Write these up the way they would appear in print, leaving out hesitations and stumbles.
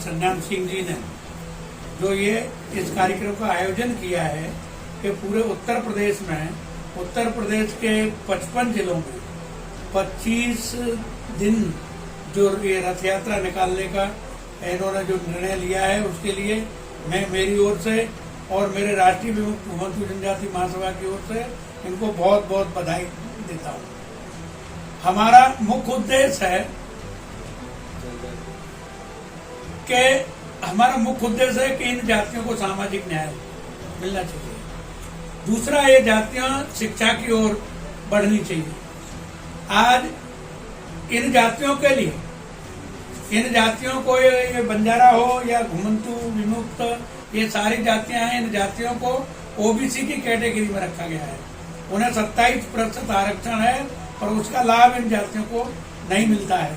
संज्ञान सिंह जी ने जो ये इस कार्यक्रम का आयोजन किया है कि पूरे उत्तर प्रदेश में, उत्तर प्रदेश के 55 जिलों में 25 दिन जो ये रथ यात्रा निकालने का इन्होंने जो निर्णय लिया है, उसके लिए मैं मेरी ओर से और मेरे राष्ट्रीय घुमंतू जनजाति महासभा की ओर से इनको बहुत बहुत बधाई देता हूँ। हमारा मुख्य उद्देश्य है कि इन जातियों को सामाजिक न्याय मिलना चाहिए। दूसरा, ये जातियां शिक्षा की ओर बढ़नी चाहिए। आज इन जातियों के लिए, इन जातियों को ये बंजारा हो या घुमंतू, विमुक्त, ये सारी जातियां हैं, इन जातियों को ओबीसी की कैटेगरी में रखा गया है। उन्हें 27% आरक्षण है और उसका लाभ इन जातियों को नहीं मिलता है।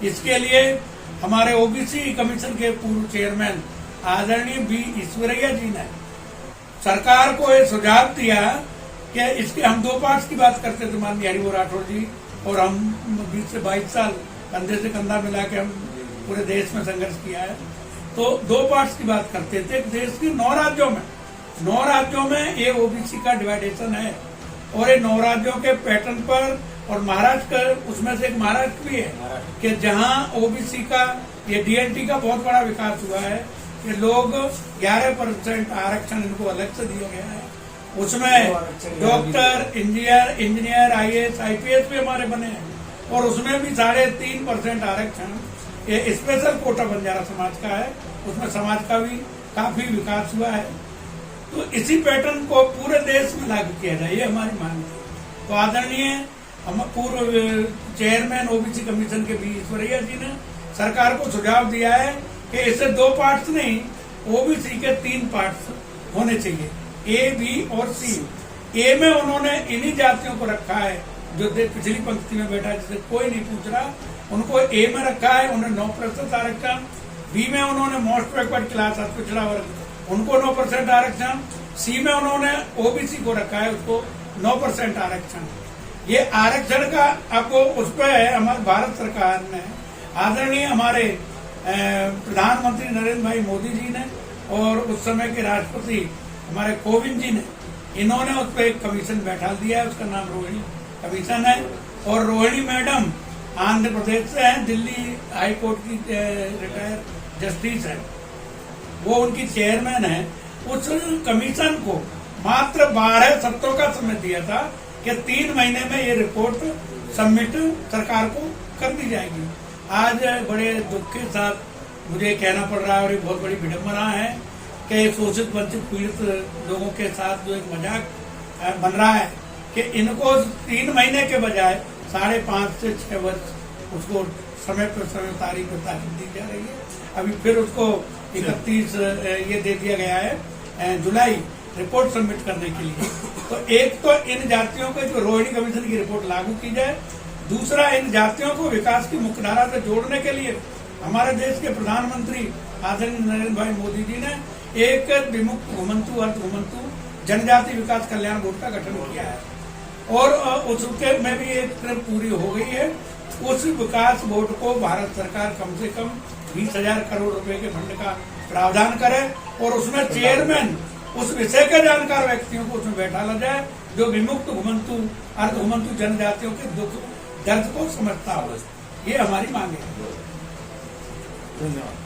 इसके लिए हमारे ओबीसी कमीशन के पूर्व चेयरमैन आदरणीय बी ईश्वरैया जी ने सरकार को ये सुझाव दिया कि इसके हम 2 पार्ट्स की बात करते थे, माननीय हरिभो राठौर जी और हम 20 से 22 साल कंधे से कंधा मिला के हम पूरे देश में संघर्ष किया है। तो 2 पार्ट्स की बात करते थे। देश के 9 राज्यों में ये ओबीसी का डिवाइडेशन है और ये 9 राज्यों के पैटर्न पर, और महाराष्ट्र उसमें से एक महाराष्ट्र भी है कि जहां ओबीसी का, ये डीएनटी का बहुत बड़ा विकास हुआ है कि लोग 11% आरक्षण इनको अलग से दिया गया है। उसमें डॉक्टर, इंजीनियर, आईएएस, आईपीएस भी हमारे बने हैं और उसमें भी 3.5% आरक्षण ये स्पेशल कोटा बंजारा समाज का है। उसमें समाज का भी काफी विकास हुआ है। तो इसी पैटर्न को पूरे देश में लागू किया जाए, ये हमारी मांग है। तो आदरणीय हम पूर्व चेयरमैन ओबीसी कमीशन के बी ईश्वरैया जी ने सरकार को सुझाव दिया है कि इसे 2 पार्ट्स नहीं, ओबीसी के 3 पार्ट्स होने चाहिए, ए, बी और सी। ए में उन्होंने इन्हीं जातियों को रखा है जो पिछली पंक्ति में बैठा, जिसे कोई नहीं पूछ रहा, उनको ए में रखा है, उन्हें 9% आरक्षण। बी में उन्होंने मोस्ट बैकवर्ड क्लास, पिछड़ा वर्ग, उनको 9% आरक्षण। सी में उन्होंने ओबीसी को रखा है, उसको 9% आरक्षण। ये आरक्षण का आपको उस पर है, हमारी भारत सरकार ने, आदरणीय हमारे प्रधानमंत्री नरेंद्र भाई मोदी जी ने और उस समय के राष्ट्रपति हमारे कोविंद जी ने, इन्होंने उस पर एक कमीशन बैठा दिया है, उसका नाम रोहिणी कमीशन है। और रोहिणी मैडम आंध्र प्रदेश से हैं, दिल्ली हाई कोर्ट की रिटायर जस्टिस है, वो उनकी चेयरमैन है। उस कमीशन को मात्र 12 सप्ताह का समय दिया था कि 3 महीने में ये रिपोर्ट सबमिट सरकार को कर दी जाएगी। आज बड़े दुख के साथ मुझे कहना पड़ रहा है, और ये बहुत बड़ी विडंबना है कि शोषित, वंचित, पीड़ित लोगों के साथ जो एक मजाक बन रहा है कि इनको 3 महीने के बजाय 5.5 से 6 वर्ष उसको समय पर तारीख पर तारीख दी जा रही है। अभी फिर उसको 31 ये दे दिया गया है जुलाई रिपोर्ट सबमिट करने के लिए। तो एक तो इन जातियों के जो रोहिणी कमीशन की रिपोर्ट लागू की जाए, दूसरा इन जातियों को विकास की मुख्यधारा से जोड़ने के लिए हमारे देश के प्रधानमंत्री आदरणीय नरेंद्र भाई मोदी जी ने एक विमुक्त, घुमंतू, अर्ध घुमंतू जनजाति विकास कल्याण बोर्ड का गठन किया है और उसके में भी एक ट्रिप पूरी हो गई है। उस विकास बोर्ड को भारत सरकार कम से कम 20,000 करोड़ रुपए के फंड का प्रावधान करे और उसमें चेयरमैन उस विषय के जानकार व्यक्तियों को उसमें बैठाला जाए जो विमुक्त, घुमंतू, अर्ध घुमंतू जनजातियों के दुख दर्द को समझता हो। ये हमारी मांग है। धन्यवाद।